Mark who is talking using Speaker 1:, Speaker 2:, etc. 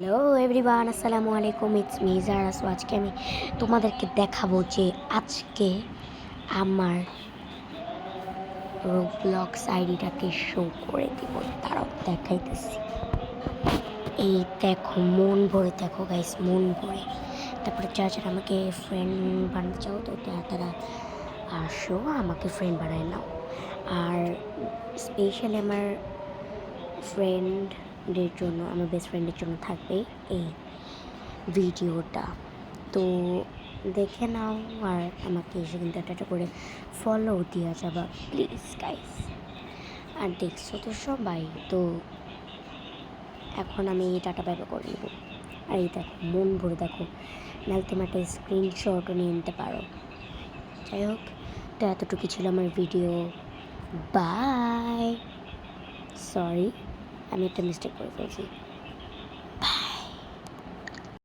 Speaker 1: Hello everyone, আসসালামু আলাইকুম। It's me Zara. So আজকে আমি তোমাদেরকে দেখাবো যে আজকে আমার রোবলক্স আইডিটাকে শো করে দিব। তারাও দেখাইতেছি। এই দেখো, মন ভরে দেখো গাইস, মন ভরে। তারপরে যারা যারা আমাকে ফ্রেন্ড বানাতে চাও তো তারা আসো, আমাকে ফ্রেন্ড বানায় নাও। আর স্পেশালি আমার ফ্রেন্ডদের জন্য, আমার বেস্ট ফ্রেন্ডের জন্য থাকবে এই ভিডিওটা। তো দেখে নাও আর আমাকে এসে কিন্তু একটা করে ফলো দেওয়া যাবা প্লিজ গাইস। আর দেখছো তো সবাই, তো এখন আমি এই টাটা ব্যাপে করে নেবো। আর এই দেখো, মন ভরে দেখো, নাহলে তোমার একটা স্ক্রিনশটও নিয়ে নিতে পারো। যাই হোক, তো এতটুকু ছিল আমার ভিডিও। বাই। সরি, আমি একটা মিস্টেক করে ফেলছি।